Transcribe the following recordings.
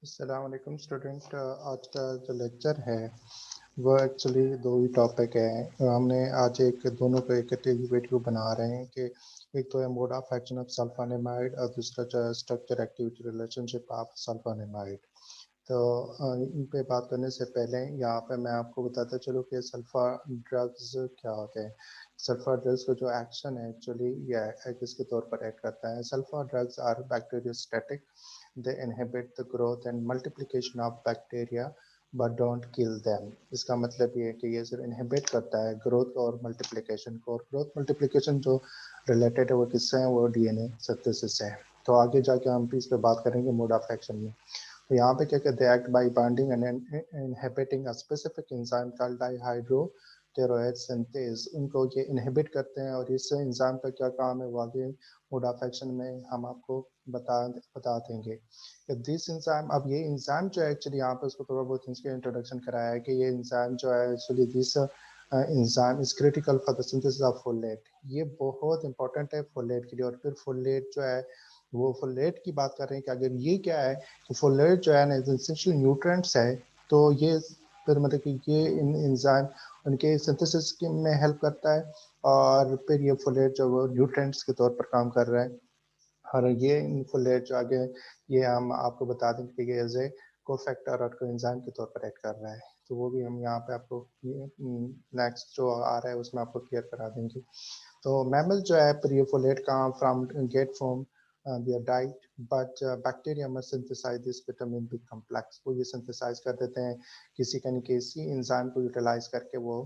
अस्सलाम वालेकुम स्टूडेंट। आज का जो लेक्चर है वो एक्चुअली दो ही टॉपिक है। हमने आज दोनों को एक वीडियो बना रहे हैं कि एक तो है mode of action of sulphonamide और दूसरा जो है structure activity relationship of sulphonamide. तो इन पे बात करने से पहले यहाँ पे मैं आपको बताता चलूँ कि सल्फा ड्रग्स क्या होते हैं। सल्फा ड्रग्स का जो एक्शन है एक्चुअली ये किसके तौर पर एक्ट करता है। Sulpha drugs are bacteriostatic. They inhibit the growth and multiplication of bacteria but don't kill them। इसका मतलब ये है कि ये सिर्फ इनहिबिट करता है ग्रोथ और मल्टीप्लिकेशन को, और ग्रोथ मल्टीप्लिकेशन जो रिलेटेड है वो किससे है, वो डीएनए सिंथेसिस से है। तो आगे जाके हम भी इस पर बात करेंगे मोड ऑफ एक्शन में। तो यहाँ पे क्या कहते हैं, act by binding and inhibiting a specific enzyme called dihydropteroate synthase. उनको ये इनहिबिट करते हैं और इस एंजाइम का क्या काम है वो आगे मोड ऑफ एक्शन में हम आपको बता देंगे। दिस एंजाइम, अब ये एंजाइम जो है एक्चुअली यहाँ पे उसको थोड़ा बहुत इसके इंट्रोडक्शन कराया है कि ये एंजाइम जो है actually this enzyme is critical for the synthesis of folate. ये बहुत इंपॉर्टेंट है फोलेट के लिए। और फिर फोलेट जो है वो फोलेट की बात कर रहे हैं कि अगर ये क्या है कि फोलेट जो है ना एसेंशियल न्यूट्रिएंट्स है, तो ये फिर मतलब कि ये एंजाइम उनके सिंथेसिस में हेल्प करता है। और फिर ये फोलेट जो वो न्यूट्रिएंट्स के तौर पर काम कर रहा है। और ये फोलेट जो आगे ये हम आपको बता देंगे कि ये एज ए कोफैक्टर और कोएंजाइम के तौर पर एक्ट कर रहा है। तो वो भी हम यहाँ पे आपको नेक्स्ट जो आ रहा है उसमें आपको क्लियर करा देंगे। तो मैमल जो है पर ये फोलेट का from get from their diet, but bacteria must synthesize this vitamin B complex। वो ये सिंथेसाइज कर देते हैं किसी न किसी एंजाइम को यूटिलाइज करके। वो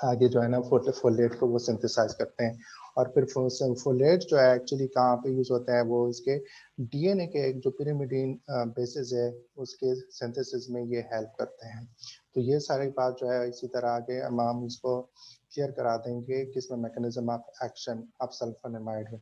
आगे जो है ना फोलेट को वो सिंथेसाइज करते हैं। और फिर फोलेट जो है एक्चुअली कहाँ पे यूज होता है, वो इसके डीएनए के एक जो पिरिमिडीन बेसिस है उसके सिंथेसिस में ये हेल्प करते हैं। तो ये सारी बात जो है इसी तरह आगे हम इसको क्लियर करा देंगे कि इसमें mechanism of action of sulphonamide है।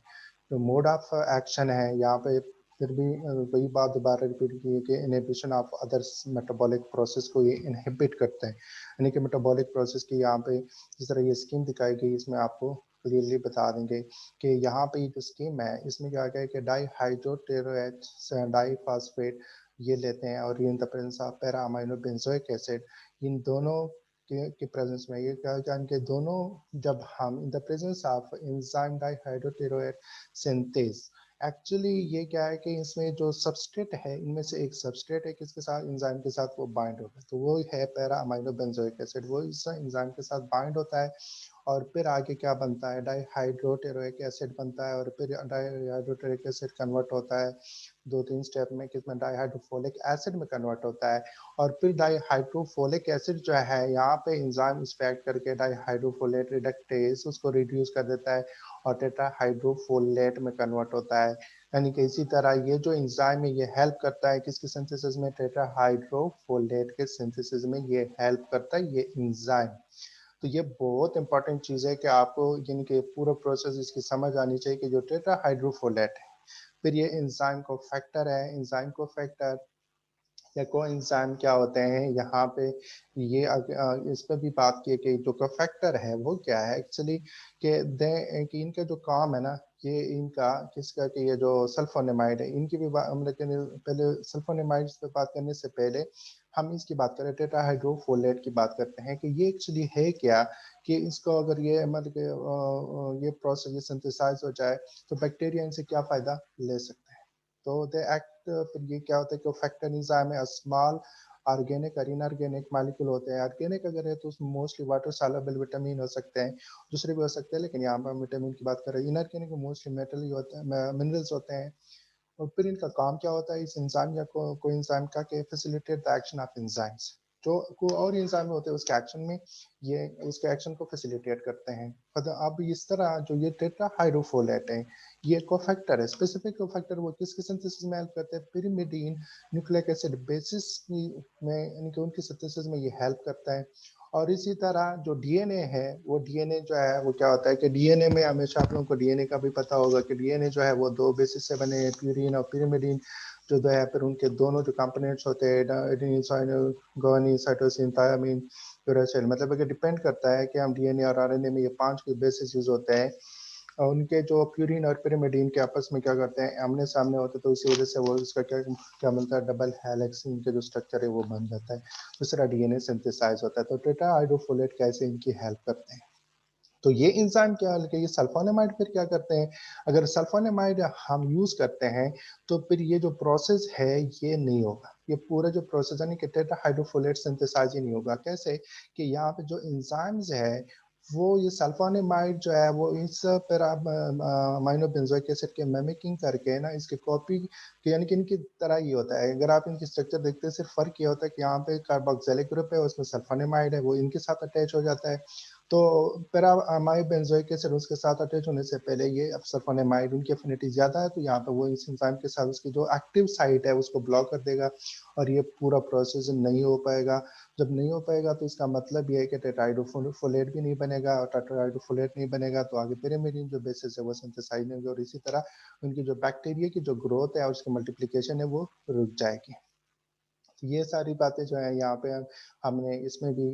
जो मोड ऑफ एक्शन है यहाँ पे फिर भी वही बात दोबारा रिपीट की है कि inhibition of others metabolic process को ये इनहिबिट करते हैं। यानी कि मेटाबॉलिक प्रोसेस की यहाँ पे जिस तरह ये स्कीम दिखाई गई इसमें आपको क्लियरली बता देंगे कि यहाँ पे जो स्कीम है इसमें क्या है कि डाईहाइड्रोटेरोएच डाईफॉस्फेट ये लेते हैं और in the presence of para amino benzoic acid. इन दोनों के प्रेजेंस में ये क्या जान के दोनों जब हम in the presence of enzyme dihydropteroate synthase, actually ये क्या है कि इसमें जो सबस्ट्रेट है इनमें से एक सबस्ट्रेट है किसके साथ, एंजाइम के साथ वो बाइंड होता है। तो वो है पैरा अमीनो बेंजोइक एसिड, वो इस एंजाइम के साथ बाइंड होता है। और फिर आगे क्या बनता है, डाईहाइड्रोटेरोइक एसिड बनता है। और फिर डाईहाइड्रोटेरोइक एसिड कन्वर्ट होता है दो तीन स्टेप में, किसमें डाईहाइड्रोफोलिक एसिड में कन्वर्ट होता है। और फिर डाईहाइड्रोफोलिक एसिड जो है यहाँ पे एंजाइम एक्ट करके डाईहाइड्रोफोलेट रिडक्टेज उसको रिड्यूस कर देता है और टेट्राहाइड्रोफोलेट में कन्वर्ट होता है। यानी कि इसी तरह ये जो एंजाइम है ये हेल्प करता है किसके सिंथेसिस में, टेट्राहाइड्रोफोलेट के सिंथेसिस में ये हेल्प करता है ये एंजाइम। तो ये बहुत इंपॉर्टेंट चीज है कि आपको यानी कि पूरा प्रोसेस इसकी समझ आनी चाहिए कि जो टेट्राहाइड्रोफोलेट है, फिर ये एंजाइम को फैक्टर है। एंजाइम को फैक्टर या कोएंजाइम क्या होते हैं यहाँ पे, ये इस पे भी बात की कि जो कोफैक्टर है वो क्या है एक्चुअली कि इनका जो काम है ना, ये इनका किसका कि ये जो सल्फोनेमाइड है इनकी भी मतलब पहले सल्फोनेमाइड पे बात करने से पहले हम इसकी बात करें टेट्राहाइड्रोफोलेट की बात करते हैं कि ये एक्चुअली है क्या। कि इसको अगर ये मतलब ये प्रोसेस ये सिंथेसाइज हो जाए तो बैक्टीरिया इनसे क्या फायदा ले सकते हैं। तो दे एक्ट, फिर ये क्या होता है कि फैक्टर एंजाइम है स्मॉल ऑर्गेनिक और इनऑर्गेनिक मॉलिक्यूल होते हैं। ऑर्गेनिक अगर है तो उसमें मोस्टली वाटर सॉल्युबल विटामिन हो सकते हैं, दूसरे भी हो सकते हैं, लेकिन यहाँ पर हम विटामिन की बात कर रहे हैं। इनऑर्गेनिक में मोस्टली मेटल ही होते हैं, मिनरल्स होते हैं। और फिर इनका काम क्या होता है इस एंजाइम या कोई एंजाइम का, कि facilitate the action of enzymes. जो को और एंजाइम होते हैं उसके एक्शन में ये उसके एक्शन को फैसिलिटेट करते हैं। अब इस तरह जो ये टेट्राहाइड्रोफोलेट है ये कोफैक्टर है, स्पेसिफिक कोफैक्टर। वो किसके सिंथेसिस में हेल्प करते हैं, पिरिमिडीन न्यूक्लिक एसिड बेसिस में, यानी कि उनकी सिंथेसिस में ये हेल्प करता है। और इसी तरह जो डीएनए है वो डीएनए जो है वो क्या होता है कि डीएनए में हमेशा आप लोगों को डीएनए का भी पता होगा कि डीएनए जो है वो दो बेसिस से बने हैं, प्यूरिन और पिरिमिडीन। जो है फिर उनके दोनों जो कंपोनेंट्स होते हैं adenine guanine cytosine thiamine uracil, मतलब कि डिपेंड करता है कि हम डीएनए और आरएनए में ये पांच के बेसिस यूज होते हैं। उनके जो प्यूरिन और pyrimidine के आपस में क्या करते हैं, आमने सामने होते हैं, तो इसी वजह से वो इसका क्या क्या मिलता है, डबल हेलिक्स इनके जो स्ट्रक्चर है वो बन जाता है, दूसरा डीएनए सिंथेसाइज होता है। तो टेट्राहाइड्रोफोलेट कैसे इनकी हेल्प करते हैं। तो ये एंजाइम क्या है, ये सल्फोनेमाइड फिर क्या करते हैं, अगर सल्फोनेमाइड हम यूज करते हैं तो फिर ये जो प्रोसेस है ये नहीं होगा, ये पूरा जो प्रोसेस है कि टेट्राहाइड्रोफोलेट सिंथेसाइज ही नहीं होगा। कैसे कि यहाँ पे जो एंजाइम्स है वो ये सल्फोनेमाइड जो है वो इस पर अमाइनो बेंजोइक एसिड के मिमिकिंग करके ना इसकी कॉपी, यानी कि इनकी तरह ही होता है। अगर आप इनकी स्ट्रक्चर देखते हैं सिर्फ फर्क ये होता है कि यहाँ पे कार्बोक्सिलिक ग्रुप है, उसमें सल्फोनेमाइड है, वो इनके साथ अटैच हो जाता है। तो पैरामाइड बेंजोइक एसिड उसके साथ अटैच होने से पहले ये सल्फोनेमाइड उनकी एफिनिटी ज्यादा है, तो यहाँ पे वो इस एंजाइम के साथ उसकी जो एक्टिव साइट है उसको ब्लॉक कर देगा और ये पूरा प्रोसेस नहीं हो पाएगा। जब नहीं हो पाएगा तो इसका मतलब ये है कि टेट्राहाइड्रोफोलेट भी नहीं बनेगा, और टेट्राहाइड्रोफोलेट नहीं बनेगा तो आगे pyrimidine जो बेसिस है वो सिंथेसाइज नहीं होगी, और इसी तरह उनकी जो बैक्टीरिया की जो ग्रोथ है और उसकी मल्टीप्लिकेशन है वो रुक जाएगी। ये सारी बातें जो है यहाँ पे हमने इसमें भी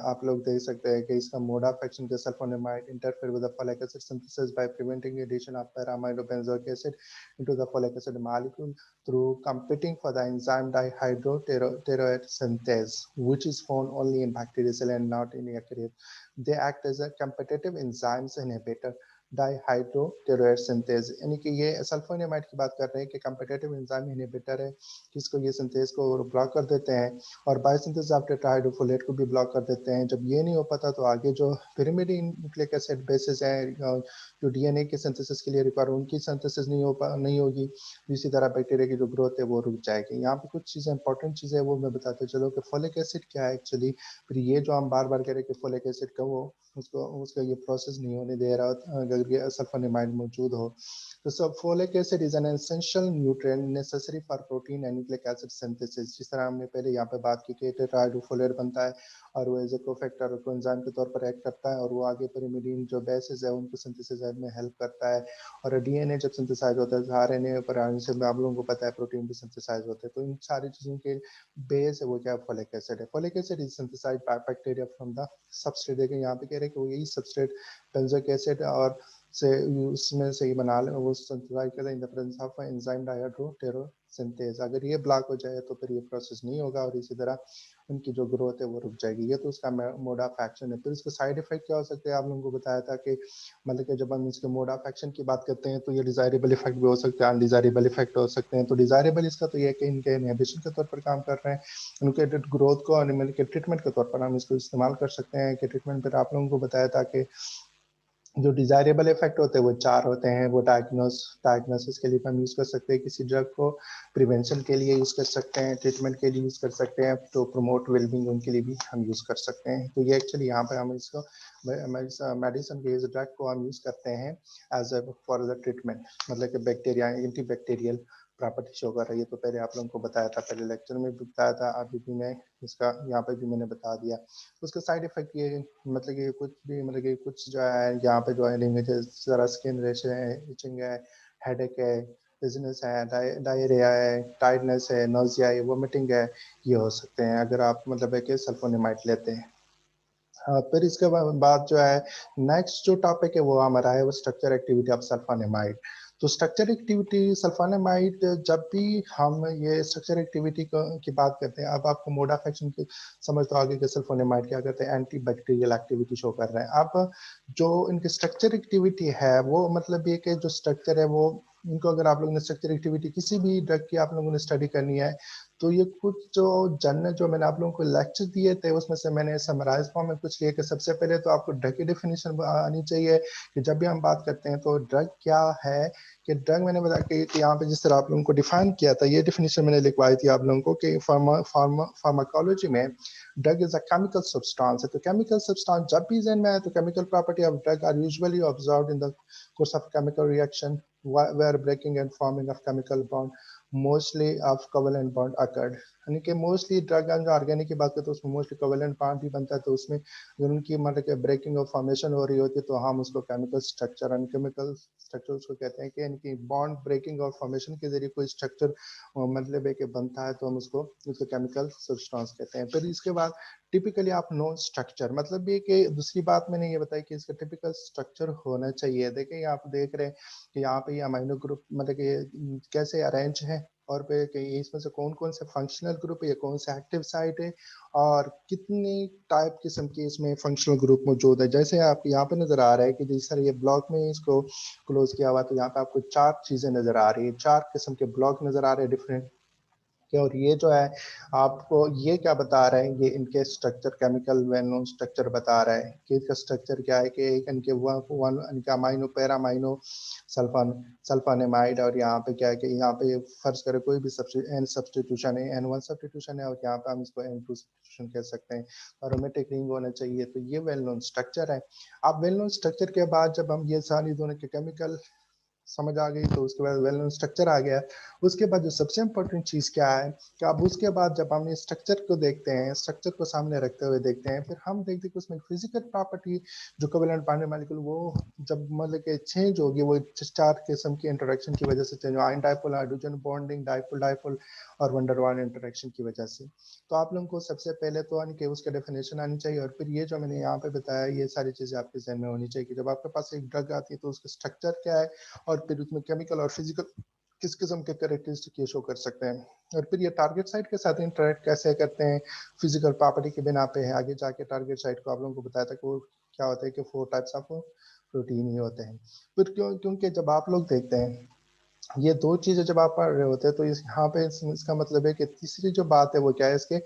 आप लोग देख सकते हैं कि इसका मोड ऑफ एक्शन के sulfonamide interfere with the folic acid synthesis by preventing addition of para aminobenzoic acid into the folic acid molecule through competing for the enzyme dihydroteroate synthase, which is found only in bacterial cell and not in eukaryote. They act as a competitive enzymes inhibitor dihydropteroate synthase, यानी कि ये sulphonamide की बात कर रहे हैं कि competitive enzyme inhibitor है, किसको ये सिंथेज को ब्लॉक कर देते हैं और बायोसिंथेसिस ऑफ टेट्राहाइड्रोफोलेट को भी ब्लॉक कर देते हैं। जब ये नहीं हो पाता तो आगे जो pyrimidine न्यूक्लिक एसिड बेसिस है जो डीएनए के सिंथेसिस के लिए रिक्वायर, उनकी सिंथेसिस नहीं होगी। इसी तरह बैक्टीरिया की जो ग्रोथ है वो रुक जाएगी। यहाँ पे कुछ चीजें इंपॉर्टेंट चीजें वो मैं बताते चलो कि फोलिक एसिड क्या है एक्चुअली। फिर ये जो हम बार बार कह रहे हैं कि फोलिक एसिड का वो उसको उसका ये प्रोसेस नहीं होने दे रहा अगर ये सल्फोनेमाइड मौजूद हो। तो सब folic acid is an essential nutrient necessary for protein and nucleic acid synthesis. जिस तरह हमने पहले यहाँ पे बात की कि टेट्राहाइड्रोफोलेट बनता है और वो एज ए कोफैक्टर और कोएंजाइम के तौर पर एक्ट करता है और वो आगे pyrimidine जो बेसिस है उनको सिंथेसिस में हेल्प करता है। और डीएनए जब सिंथेसाइज होता है आरएनए पर आने से आप लोगों को पता है प्रोटीन भी सिंथेसाइज होते हैं। तो इन सारी चीजों के बेस है वो क्या फोलिक एसिड है। Folic acid is synthesised by bacteria from the substrate. देखिए यहाँ पे कह रहे हैं कि वो यही सबस्ट्रेट बेंजोइक एसिड और से उसमें से ही बना ले वो सिंथेसाइज करते हैं in the presence of enzyme dihydropteroate synthase. अगर ये ब्लॉक हो जाए तो फिर ये प्रोसेस नहीं होगा और इसी तरह उनकी जो ग्रोथ है वो रुक जाएगी। ये तो उसका मोड ऑफ एक्शन है। फिर इसके साइड इफेक्ट क्या हो सकते हैं, आप लोगों को बताया था कि मतलब कि जब हम इसके मोड ऑफ एक्शन की बात करते हैं तो ये डिजायरेबल इफेक्ट भी हो सकते हैं, अनडिजायरेबल इफेक्ट हो सकते हैं। तो डिजायरेबल इसका तो ये है कि इनके इनहिबिशन के तौर पर काम कर रहे हैं, उनके ग्रोथ को एनिमल के ट्रीटमेंट के तौर पर हम इसको इस्तेमाल कर सकते हैं कि ट्रीटमेंट पर। आप लोगों को बताया था कि जो डिजायरेबल इफेक्ट होते हैं वो 4 होते हैं। वो डायग्नोसिस के लिए हम यूज कर सकते हैं किसी ड्रग को, प्रिवेंशन के लिए यूज कर सकते हैं, ट्रीटमेंट के लिए यूज कर सकते हैं, तो प्रमोट वेलबींग उनके लिए भी हम यूज कर सकते हैं। तो ये एक्चुअली यहाँ पे हम इसको मेडिसिन के इस ड्रग को हम यूज करते हैं as a for the treatment, मतलब कि bacteria anti bacterial property show कर रही है। तो पहले आप लोगों को बताया था, पहले लेक्चर में भी बताया था, अभी भी मैं इसका यहाँ पे भी मैंने बता दिया। उसका साइड इफेक्ट ये मतलब कि कुछ भी मतलब कि कुछ जो है यहाँ पे जो है जरा स्किन रैश है, इचिंग है, हेडेक है, डिजीनेस है, डायरिया है, टायर्डनेस है, नोजिया है, वोमिटिंग है, ये हो सकते हैं अगर आप मतलब है कि सल्फोनेमाइड लेते हैं। हाँ, फिर इसके बाद जो है नेक्स्ट जो टॉपिक है वो हमारा है वो स्ट्रक्चर एक्टिविटी ऑफ सल्फोनेमाइड। तो स्ट्रक्चर एक्टिविटी सल्फोनेमाइड, जब भी हम ये स्ट्रक्चर एक्टिविटी की बात करते हैं, अब आपको मोड ऑफ एक्शन की समझ तो आगे के सल्फोनेमाइड क्या करते हैं, एंटी बैक्टीरियल एक्टिविटी शो कर रहे हैं। अब जो इनकी स्ट्रक्चर एक्टिविटी है वो मतलब ये कि जो स्ट्रक्चर है वो इनको अगर आप लोगों ने स्ट्रक्चर एक्टिविटी किसी भी ड्रग की आप लोगों ने स्टडी करनी है तो ये कुछ जो जन्नत जो मैंने आप लोगों को लेक्चर दिए थे उसमें से मैंने समराइज फॉर्म में कुछ लिया कि सबसे पहले तो आपको ड्रग की डेफिनेशन आनी चाहिए कि जब भी हम बात करते हैं तो ड्रग क्या है। कि ड्रग मैंने बताया कि यहाँ पे जिस तरह आप लोगों को डिफाइन किया था, ये डेफिनेशन मैंने लिखवाई थी आप लोगों को कि फार्माकोलॉजी में drug is a chemical substance है। तो केमिकल सब्सटेंस जब भी जहन में आए तो chemical property of drug are usually observed in the course of chemical reaction where breaking and forming of chemical bond mostly of covalent bond occurred. यानी कि मोस्टली ड्रग जो ऑर्गेनिक की बात करें तो उसमें मोस्टली कोवेलेंट बॉन्ड भी बनता है, तो उसमें जो उनकी मतलब कि ब्रेकिंग और फॉर्मेशन हो रही होती है तो हम उसको केमिकल स्ट्रक्चर, अनकेमिकल स्ट्रक्चर उसको कहते हैं कि इनकी बॉन्ड ब्रेकिंग और फॉर्मेशन के जरिए कोई स्ट्रक्चर मतलब है कि बनता है तो हम उसको केमिकल सब्सटेंस कहते हैं। फिर इसके बाद टिपिकली आप नो स्ट्रक्चर, मतलब ये कि दूसरी बात मैंने ये बताई कि इसका टिपिकल स्ट्रक्चर होना चाहिए। देखिए आप देख रहे हैं कि यहाँ पे ये अमाइनो ग्रुप मतलब कि कैसे अरेंज है, और पे कहीं इसमें से कौन कौन से फंक्शनल ग्रुप है या कौन सा एक्टिव साइट है और कितनी टाइप किस्म के इसमें फंक्शनल ग्रुप मौजूद है। जैसे आप यहाँ पे नजर आ रहा है कि जिस तरह ये ब्लॉक में इसको क्लोज किया हुआ, तो यहाँ पे आपको 4 चीजें नजर आ रही है, 4 किस्म के ब्लॉक नजर आ रहे हैं डिफरेंट के। और ये जो है आपको ये क्या बता रहे हैं, ये इनके structure chemical well known structure बता रहा है कि इसका स्ट्रक्चर क्या है कि एक इनके वन इनका अमाइनो पैरामाइनो सल्फान सल्फानेमाइड, और यहाँ पे क्या है कि यहाँ पे फर्ज करें कोई भी एन सब्सटीट्यूशन है, N1 सब्सटीट्यूशन है और यहाँ पे हम इसको N2 सब्सटीट्यूशन कह सकते हैं, अरोमेटिक रिंग होना चाहिए। तो ये वेल नोन स्ट्रक्चर है। अब वेल नोन स्ट्रक्चर के बाद जब हम ये सारी दोनों के केमिकल समझ आ गई तो उसके बाद वेल नोन स्ट्रक्चर आ गया। उसके बाद जो सबसे इंपॉर्टेंट चीज क्या है कि अब उसके बाद जब हम इस स्ट्रक्चर को देखते हैं, स्ट्रक्चर को सामने रखते हुए देखते हैं, फिर हम देखते हैं कि उसमें फिजिकल प्रॉपर्टी जो कोवेलेंट बॉन्ड मॉलिक्यूल वो जब मतलब कि चेंज होगी, वो 4 किस्म की इंटरेक्शन की वजह से change, ion dipole, hydrogen bonding, dipole dipole और वन डेर वाल इंटरेक्शन की वजह से। तो आप लोगों को सबसे पहले तो यानी कि उसका डेफिनेशन आनी चाहिए, और फिर ये जो मैंने यहाँ पे बताया ये सारी चीजें आपके जहन में होनी चाहिए कि जब आपके पास एक ड्रग आती है तो उसका स्ट्रक्चर क्या है, और फिर उसमें केमिकल और फिजिकल किस किस्म के कैरेक्टरिस्टिक ये शो कर सकते हैं, और फिर ये टारगेट साइट के साथ इंटरेक्ट कैसे करते हैं फिजिकल प्रॉपर्टी के बिना पे है। आगे जाके टारगेट साइट को आप लोगों को बताया था कि वो क्या होता है कि 4 टाइप्स ऑफ प्रोटीन ही होते हैं। फिर क्योंकि जब आप लोग देखते हैं ये 2 चीजें जब आप पढ़ रहे होते हैं तो यहाँ पे इसका मतलब है कि तीसरी जो बात है वो क्या है, इसके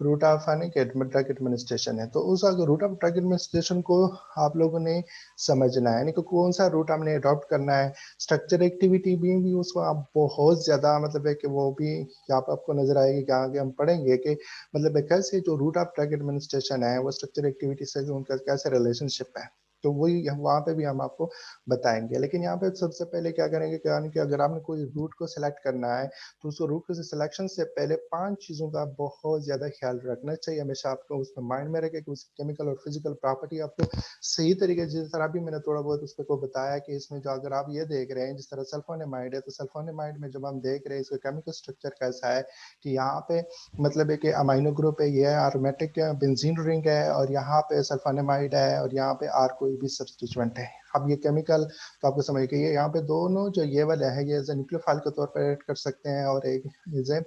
रूट ऑफ ड्रग एडमिनिस्ट्रेशन है। तो उस रूट ऑफ ड्रग एडमिनिस्ट्रेशन को आप लोगों ने समझना है, यानी कि कौन सा रूट हमने अडॉप्ट करना है। स्ट्रक्चर एक्टिविटी भी उसको आप बहुत ज्यादा मतलब है कि वो भी यहाँ पे आपको नजर आएगी कि आगे हम पढ़ेंगे कि मतलब है कैसे जो रूट ऑफ ड्रग एडमिनिस्ट्रेशन है वो स्ट्रक्चर एक्टिविटी से उनका कैसे रिलेशनशिप है, तो वही वहां पे भी हम आपको बताएंगे। लेकिन यहाँ पे सबसे पहले क्या करेंगे कि अगर आपने कोई रूट को सिलेक्ट करना है तो उसको रूट के सिलेक्शन से पहले 5 चीजों का बहुत ज्यादा ख्याल रखना चाहिए। हमेशा आपको उसमें माइंड में रखे कि उसकी केमिकल और फिजिकल प्रॉपर्टी आपको सही तरीके से, जिस तरह भी मैंने थोड़ा बहुत उस पर को बताया कि इसमें जो अगर आप ये देख रहे हैं जिस तरह सल्फोनेमाइड है, तो सल्फोनेमाइड में जब हम देख रहे हैं इसका केमिकल स्ट्रक्चर कैसा है कि यहाँ पे मतलब है कि अमाइनो ग्रुप है, ये एरोमेटिक बेंजीन रिंग है, और यहाँ पे सल्फोनेमाइड है, और यहाँ पे आर कोई भी सब्सटीट्यूएंट है। अब ये केमिकल तो आपको समझ गई है, यहाँ पे दोनों जो ये वाले है ये एज ए न्यूक्लियोफाइल के तौर पर ऐड कर सकते हैं और एक एज ए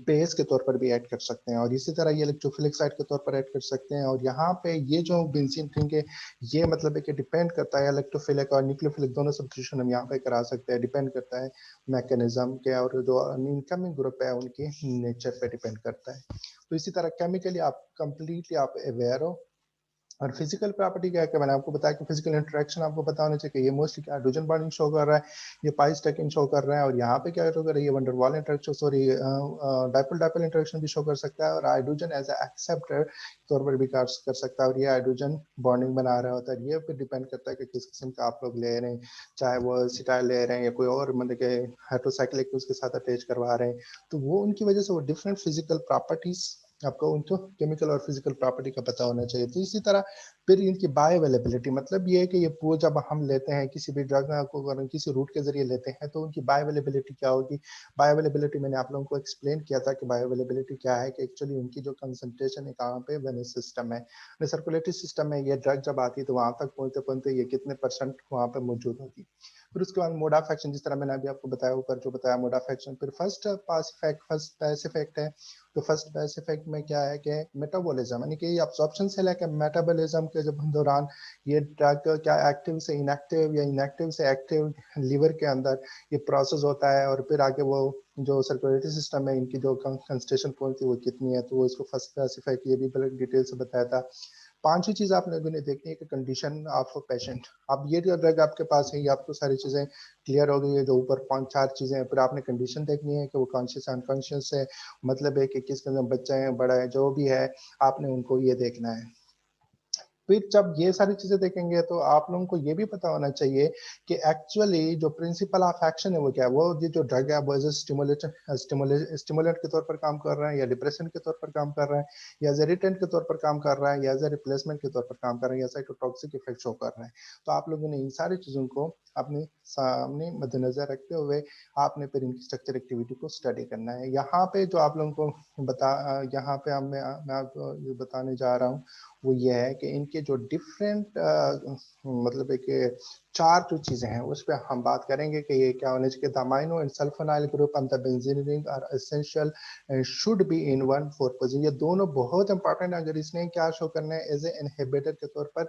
बेस के तौर पर भी ऐड कर सकते हैं, और इसी तरह ये इलेक्ट्रोफिलिक साइट के तौर पर ऐड कर सकते हैं। और यहाँ पे ये जो बेंजीन रिंग है ये मतलब है कि डिपेंड करता है इलेक्ट्रोफिलिक और न्यूक्लियोफिलिक दोनों सब्स्टिट्यूशन हम यहाँ पे करा सकते हैं, डिपेंड करता है मैकेनिज्म के, और जो इनकमिंग ग्रुप है उनके नेचर पे डिपेंड करता है। तो इसी तरह केमिकली आप कंप्लीटली आप अवेयर हो। और फिजिकल प्रॉपर्टी क्या है, मैंने आपको बताया कि फिजिकल इंटरेक्शन आपको पता होना चाहिए कि ये मोस्टली क्या हाइड्रोजन बॉन्डिंग शो कर रहा है, ये पाई स्टैकिंग शो कर रहा है, और यहाँ पे क्या शो कर रहा है, ये wonder wall interaction, sorry dipole dipole interaction भी शो कर सकता है, और हाइड्रोजन एज ए एक्सेप्टर तौर पर भी कर सकता है, और ये हाइड्रोजन बॉन्डिंग बना रहा होता है। ये फिर डिपेंड करता है कि किस किस्म का आप लोग ले रहे हैं, चाहे वो सिटाइल ले रहे हैं या कोई और मतलब के हेट्रोसाइक्लिक उसके साथ अटैच करवा रहे हैं, तो वो उनकी वजह से वो डिफरेंट फिजिकल प्रॉपर्टीज आपको उनको केमिकल और फिजिकल प्रॉपर्टी का पता होना चाहिए। तो इसी तरह फिर इनकी बायो अवेलेबिलिटी, मतलब ये है कि ये पूरा जब हम लेते हैं किसी भी ड्रग को अगर किसी रूट के जरिए लेते हैं तो उनकी बायो अवेलेबिलिटी क्या होगी। बायो अवेलेबिलिटी मैंने आप लोगों को एक्सप्लेन किया था कि बायो अवेलेबिलिटी क्या है, कि एक्चुअली उनकी जो कंसंट्रेशन है कहाँ पे वेनस सिस्टम है, सर्कुलेटरी सिस्टम में ये ड्रग जब आती है तो वहां तक पहुंचते पहुंचते ये कितने परसेंट वहां पे मौजूद होगी। फिर उसके बाद मोड ऑफ एक्शन, जिस तरह मैंने अभी आपको बताया ऊपर जो बताया मोड ऑफ एक्शन। फिर फर्स्ट पास इफेक्ट, फर्स्ट पैस इफेक्ट है। तो फर्स्ट पैस इफेक्ट में क्या है कि मेटाबॉलिज्म, यानी कि अब्सॉर्प्शन से लेकर मेटाबॉलिज्म के जब दौरान ये ड्रग क्या एक्टिव से इनएक्टिव या इनएक्टिव से एक्टिव लिवर के अंदर ये प्रोसेस होता है, और फिर आगे वो जो सर्कुलेटरी सिस्टम है इनकी जो कंसंट्रेशन पहुंचती है वो कितनी है, तो वो इसको फर्स्ट पैस इफेक्ट ये भी बड़े डिटेल से बताया था। पांचवी चीज आप लोगों ने देखनी है कि कंडीशन ऑफ पेशेंट। अब ये जो ड्रग आपके पास है ये आपको सारी चीजें क्लियर हो गई है, जो ऊपर 5-4 चीजें हैं, फिर आपने कंडीशन देखनी है कि वो कॉन्शियस अनकॉन्शियस है, मतलब है कि किस किस्म बच्चा है बड़ा है जो भी है, आपने उनको ये देखना है। फिर जब ये सारी चीजें देखेंगे तो आप लोगों को ये भी पता होना चाहिए कि एक्चुअली जो प्रिंसिपल ऑफ एक्शन है वो क्या है। वो ये जो ड्रग है वो एज ए स्टिमुलेंट के तौर पर काम कर रहा है, या डिप्रेशन के तौर पर काम कर रहा है, या एज इरिटेंट के तौर पर काम कर रहा है, या एज ए रिप्लेसमेंट के तौर पर काम कर रहा है, या साइटोटॉक्सिक इफेक्ट शो कर रहा है। तो आप लोगों ने इन सारी चीजों को अपने सामने मद्देनजर रखते हुए आपने फिर इनकी स्ट्रक्चर एक्टिविटी को स्टडी करना है। यहाँ पे जो आप लोगों को यहाँ पे मैं आपको ये बताने जा रहा हूँ वो ये है कि इनके जो डिफरेंट मतलब एक चार जो चीजें हैं उस पर हम बात करेंगे कि ये क्या होने चाहिए। The amino and sulphonyl group and the benzene ring are essential should be in 1,4 position. ये दोनों बहुत इंपॉर्टेंट है। अगर इसने क्या शो करना है एज ए इनहिबिटर के तौर पर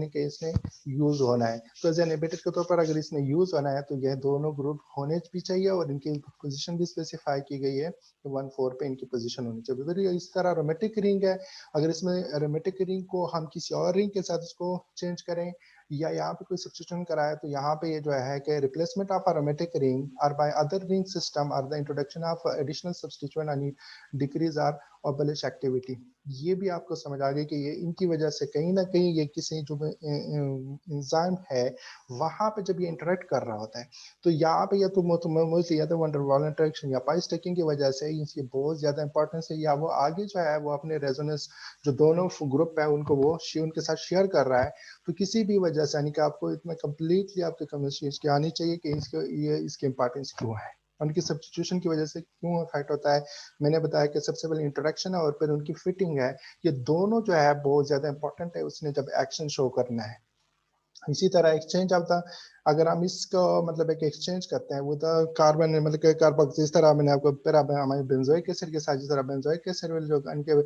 कि इसने यूज होना है, तो एज ए इनहिबिटर के तौर पर अगर इसने यूज होना है तो यह दोनों ग्रुप होने भी चाहिए, और इनकी पोजीशन भी स्पेसिफाई की गई है, 1,4 पे इनकी पोजीशन होनी चाहिए। फिर इस तरह एरोमेटिक रिंग है, अगर इसमें एरोमेटिक रिंग को हम किसी और रिंग के साथ इसको चेंज करें या यहाँ पे कोई सब्स्टिट्यूशन कराए, तो यहाँ पे ये जो है कि रिप्लेसमेंट ऑफ एरोमेटिक रिंग और बाय अदर रिंग सिस्टम और the introduction of additional substituent and decrease or abolish activity. ये भी आपको समझ आ गई कि ये इनकी वजह से कहीं ना कहीं ये किसी जो इंजाइम है वहां पे जब ये इंटरेक्ट कर रहा होता है, तो यहाँ पे या तो मोस्टली या तो वंडरवॉल इंटरेक्शन या पाई स्टैकिंग की वजह से इसकी बहुत ज्यादा इंपॉर्टेंस है, या वो आगे जो है वो अपने रेजोनेंस जो दोनों ग्रुप है उनको वो उनके साथ शेयर कर रहा है। तो किसी भी वजह से यानी कि आपको इतना कंप्लीटली आपके केमिस्ट्री इसकी आनी चाहिए कि इसके ये इसकी इंपॉर्टेंस क्यों है, उनकी सब्स्टिट्यूशन की वजह से क्यों इफेक्ट होता है। मैंने बताया कि सबसे पहले इंट्रोडक्शन है और फिर उनकी फिटिंग है। ये दोनों जो है बहुत ज्यादा इंपॉर्टेंट है उसने जब एक्शन शो करना है। इसी तरह एक्सचेंज ऑफ द, अगर हम इसको मतलब एक एक्सचेंज करते हैं वो तो कार्बन मतलब कि कार्बन, जिस तरह मैंने आपको फिर हमारे बेंजोइक एसिड के साथ जिस तरह बेंजोइक एसिड जो इनके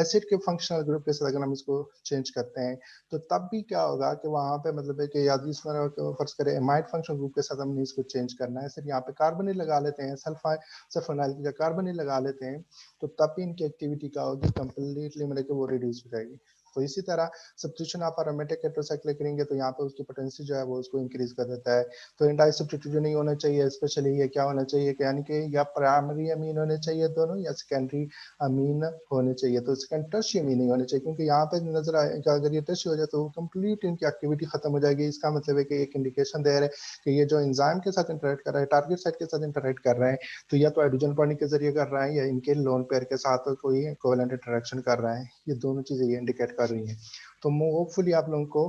एसिड के फंक्शनल ग्रुप के साथ अगर हम इसको चेंज करते हैं तो तब भी क्या होगा कि वहां पे मतलब है कि याद इसमें फर्ज करें एमाइड फंक्शनल ग्रुप के साथ हमने इसको चेंज करना है, सिर्फ यहाँ पे कार्बन ही लगा लेते हैं, सल्फोनाइल की जगह कार्बन ही लगा लेते हैं, तो तब भी इनकी एक्टिविटी क्या होगी, कंप्लीटली मतलब कि वो रिड्यूस हो जाएगी। तो इसी तरह सब्स्टिट्यूशन आप एरोमेटिक हेटेरोसाइक्लिक करेंगे तो यहाँ पे उसकी पोटेंसी जो है वो उसको इंक्रीज कर देता है। तो इंडाई सब्स्टिट्यूशन नहीं होना चाहिए, स्पेशली ये क्या होना चाहिए कि यानी कि या प्राइमरी अमीन होने चाहिए दोनों, या सेकेंडरी अमीन होने चाहिए। तो सेकेंड टर्शी अमीन नहीं होने चाहिए, क्योंकि यहाँ पे नजर आएगा अगर ये टर्शी हो जाए तो कंप्लीट इनकी एक्टिविटी खत्म हो जाएगी। इसका मतलब है कि एक इंडिकेशन दे रहे हैं कि ये जो एंजाइम के साथ इंटरेक्ट कर रहा है, टारगेट साइट के साथ इंटरेक्ट कर रहा है, तो या तो हाइड्रोजन बॉन्डिंग के जरिए कर रहा है या इनके लोन पेयर के साथ कोई कोवेलेंट इंटरेक्शन कर रहा है। ये दोनों चीजें ये इंडिकेट कर रही हैं। तो होपफुली आप लोगों को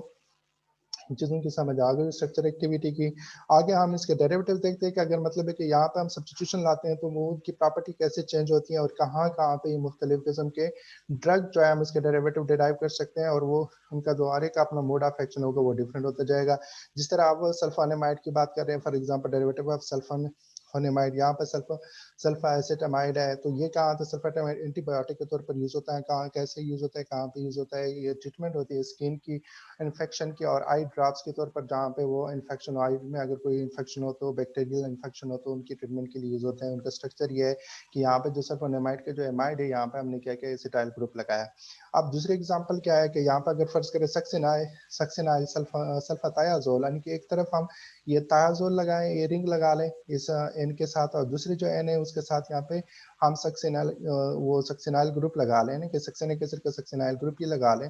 चीजों की समझ आ गई स्ट्रक्चर एक्टिविटी की। आगे हम इसके डेरिवेटिव देखते हैं कि अगर मतलब है कि यहाँ पे हम सब्स्टिट्यूशन लाते हैं तो वो की प्रॉपर्टी कैसे चेंज होती है और कहाँ कहाँ पे ये मुख्तलिफ किस्म के ड्रग जो है हम इसके डेरिवेटिव डिराइव कर सकते हैं, और वो उनका जो हर एक अपना मोड ऑफ एक्शन होगा वो डिफरेंट होता जाएगा। जिस तरह आप सल्फानेमाइड की बात कर रहे हैं, फॉर एग्जाम्पल डेरिवेटिव ऑफ सल्फानेमाइड, यहाँ पर सल्फाएसिटामाइड है, तो ये कहाँ था, सल्फाटामाइड एंटीबायोटिक के तौर पर यूज होता है, कहाँ कैसे यूज होता है, कहाँ पे यूज होता है, ये ट्रीटमेंट होती है स्किन की इन्फेक्शन की और आई ड्रॉप्स के तौर पर, जहाँ पे वो इन्फेक्शन आई में अगर कोई इन्फेक्शन हो तो बैक्टीरियल इन्फेक्शन हो तो उनकी ट्रीटमेंट के लिए यूज होते हैं। उनका स्ट्रक्चर ये है कि यहाँ पे जो सल्फोनेमाइड के जो एमाइड है यहाँ पे हमने क्या किया एसिटाइल ग्रुप लगाया। अब दूसरे एग्जांपल क्या है कि यहाँ पे अगर फर्ज करें सक्सिनाइल सल्फातायाजोल, यानी कि एक तरफ हम ये तायाजोल लगाएं, ये रिंग लगा लें इस एन के साथ, और दूसरी जो एन है उसके साथ यहाँ पे हम सक्सिनाइल वो सक्सिनाइल ग्रुप लगा लें कि सक्सिनिक एसिड का सक्सिनाइल ग्रुप ही लगा लें,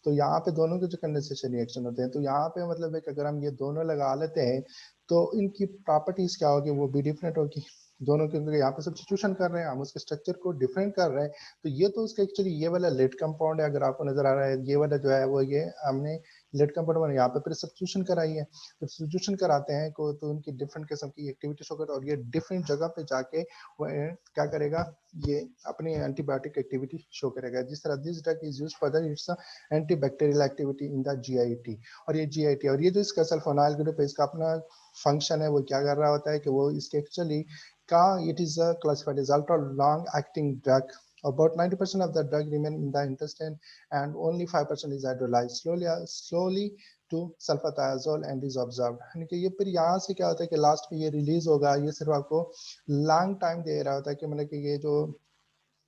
तो यहाँ पे दोनों के जो कंडेंसेशन रिएक्शन होते हैं, तो यहाँ पे मतलब है कि अगर हम ये दोनों लगा लेते हैं तो इनकी प्रॉपर्टीज क्या होगी, वो भी डिफरेंट होगी दोनों के, क्योंकि यहाँ पे सब्स्टिट्यूशन कर रहे हैं हम, उसके स्ट्रक्चर को डिफरेंट कर रहे हैं। तो ये तो उसका एक्चुअली ये वाला लेट कंपाउंड है, अगर आपको नजर आ रहा है ये वाला जो है वो ये हमने लेट कंपाउंड में यहाँ पे फिर सब्स्टिट्यूशन कराई है। तो सब्स्टिट्यूशन कराते हैं को तो उनकी डिफरेंट किस्म की एक्टिविटी शो करता है, और ये डिफरेंट जगह पे जाके वो क्या करेगा, ये अपनी एंटीबायोटिक एक्टिविटी शो करेगा। जिस तरह this drug is used for the its antibacterial activity in the GIT, और ये जीआईटी और ये जो इसका सल्फोनाइल ग्रुप है इसका अपना फंक्शन है, वो क्या कर रहा होता है कि वो इसके एक्चुअली का it is classified as ultra long acting drug. About 90% of the drug remain in the intestine and only 5% is hydrolyzed slowly to sulfathiazole and is observed, यानी कि ये फिर यहाँ से क्या होता है कि लास्ट में ये रिलीज होगा, ये सिर्फ आपको लॉन्ग टाइम दे रहा होता है कि मतलब कि ये जो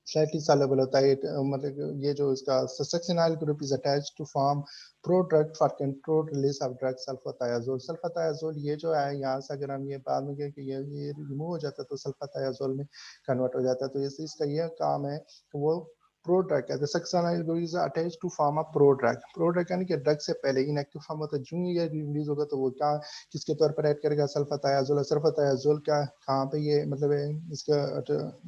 slightly soluble होता है मतलब ये जो इसका succinyl group is attached to form pro drug for control release of drug sulfathiazole. Sulfathiazole ये जो है यहाँ से अगर हम ये बाद में कि ये रिमूव हो जाता है तो सल्फाथायाजोल में कन्वर्ट हो जाता है। तो इसका ये काम है कि वो प्रोड्रग कहते हैं, succinyl is attach to form of prodrug. Prodrug यानी कि ड्रग से पहले इनएक्टिव फॉर्म होता है, जो ये रिलीज होगा तो वो क्या किसके तौर पर ऐड करेगा, सल्फाथायाजोल। सल्फाथायाजोल क्या कहाँ पे ये मतलब है, इसका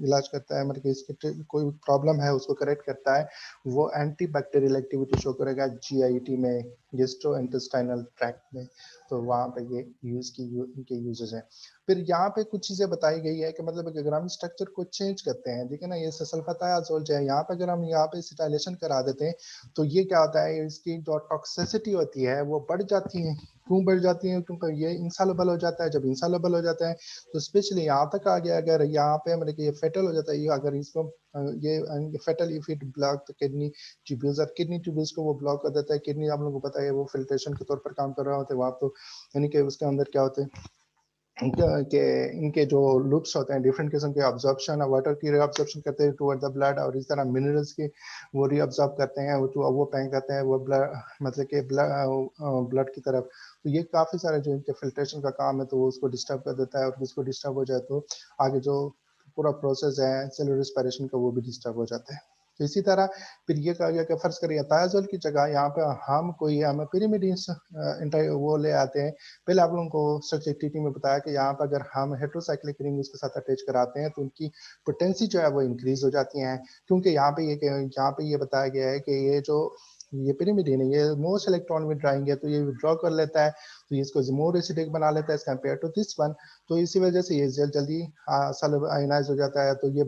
इलाज करता है, मतलब कि इसके कोई प्रॉब्लम है उसको करेक्ट करता है। वो एंटी बैक्टीरियल एक्टिविटी शो करेगा जीआईटी में, गेस्ट्रो इंटेस्टाइनल ट्रैक्ट में। तो वहाँ पे ये इनके यूजेस हैं। फिर यहाँ पे कुछ चीजें बताई गई है कि मतलब अगर हम स्ट्रक्चर को चेंज करते हैं, ठीक है ना, ये सल्फाथायाजोल जो है यहाँ पे अगर हम यहाँ पे सिटाइलेशन करा देते हैं तो ये क्या होता है, इसकी जो टॉक्सिसिटी होती है वो बढ़ जाती है। क्यों बढ़ जाती है, क्योंकि ये इंसॉल्युबल हो जाता है। जब इंसॉल्युबल हो जाता है तो स्पेशली यहाँ तक आ गया, अगर यहाँ पे मतलब कि ये फेटल हो जाता है, ये अगर इसको ये fatal if it block the kidney tubules, और किडनी ट्यूब्यूल्स को वो ब्लॉक कर देता है। किडनी आप लोगों को पता है वो फिल्ट्रेशन के तौर पर काम कर रहा होता है वहाँ, तो यानी कि उसके अंदर क्या होते हैं के इनके जो लूप्स होते हैं, डिफरेंट किस्म के ऑब्जॉर्प्शन, वाटर की रीअब्जॉर्प्शन करते हैं टुवर्ड द ब्लड, और इस तरह मिनरल्स की वो रीअब्जॉर्ब करते हैं, वो फेंक देते हैं वो ब्लड, मतलब कि ब्लड की तरफ। तो ये काफ़ी सारे जो इनके फिल्ट्रेशन का काम है तो वो उसको डिस्टर्ब कर देता है, और उसको डिस्टर्ब हो जाए तो आगे जो पूरा प्रोसेस है सेलुलर रेस्पिरेशन का वो भी डिस्टर्ब हो जाता है। तो इसी तरह फिर ये कहा गया कि फर्ज करिए थायाजोल की जगह यहाँ पे हम पिरिमिडिन वो ले आते हैं। पहले आप लोगों को स्ट्रक्चर टीटी में बताया कि यहाँ पर अगर हम हेट्रोसाइक्लिक रिंग उसके साथ अटैच कराते हैं तो उनकी पोटेंसी जो है वो इंक्रीज हो जाती है। क्योंकि यहाँ पे ये बताया गया है कि ये पिरिमिडिन है, ये मोस्ट इलेक्ट्रॉन विड्रॉइंग है, तो ये विड्रॉ कर लेता है, तो ये इसको मोर एसिडिक बना लेता है as compare to this one. तो इसी वजह से ये जल्दी आयनाइज हो जाता है। तो ये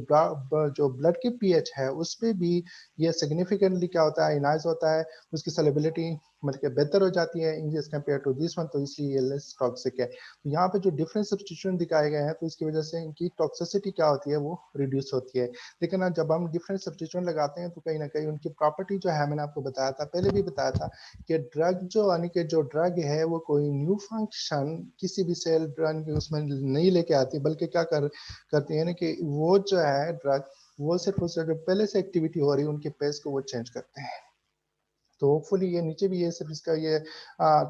जो ब्लड की पीएच है उस पर भी ये सिग्निफिकेंटली क्या होता है, आयनाइज होता है, उसकी सॉल्युबिलिटी मतलब कि बेहतर हो जाती है in as compare to this one, तो इसलिए ये लेस टॉक्सिक है। तो यहाँ पे जो डिफरेंट सब्स्टिट्यूशन दिखाए गए हैं तो इसकी वजह से इनकी टॉक्सिसिटी क्या होती है वो रिड्यूस होती है। लेकिन ना जब हम डिफरेंट सब्स्टिट्यूशन लगाते हैं तो कहीं ना कहीं उनकी प्रॉपर्टी जो है, मैंने आपको बताया था पहले भी बताया था कि ड्रग जो यानी कि जो ड्रग है वो कोई न्यू फंक्शन किसी भी सेल ड्रग उसमें नहीं लेके आती, बल्कि क्या करती है ना कि वो जो है ड्रग वो सिर्फ उस जो पहले से एक्टिविटी हो रही है उनके पेस को वो चेंज करते हैं। तो होपफुली ये नीचे भी ये सिर्फ इसका ये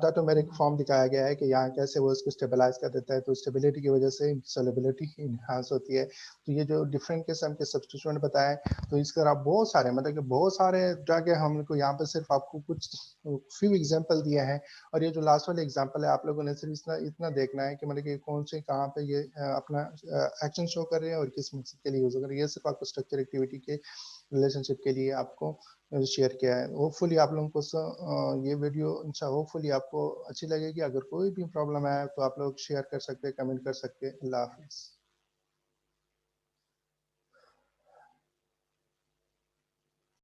टाटोमेरिक फॉर्म दिखाया गया है कि यहाँ कैसे वो इसको स्टेबलाइज कर देता है, तो स्टेबिलिटी की वजह से सोलेबिलिटी इनहांस होती है। तो ये जो डिफरेंट किस्म के सब्स्टिट्यूएंट बताए, तो इस तरह बहुत सारे मतलब कि बहुत सारे ड्रग है, हमको यहाँ पे सिर्फ आपको कुछ फ्यू एग्जाम्पल दिए हैं। और ये जो लास्ट वाले एग्जाम्पल है आप लोगों ने सिर्फ इतना इतना देखना है कि मतलब कि कौन से कहाँ पे ये अपना एक्शन शो कर रहे हैं और किस मकसद के लिए यूज कर रहे हैं। ये सिर्फ आपको स्ट्रक्चर एक्टिविटी के रिलेशनशिप के लिए आपको शेयर किया है। होपफुली आप लोगों को ये वीडियो इंशा होपफुली आपको अच्छी लगेगी। अगर कोई भी प्रॉब्लम है तो आप लोग शेयर कर सकते हैं, कमेंट कर सकते हैं। अल्लाह हाफिज़।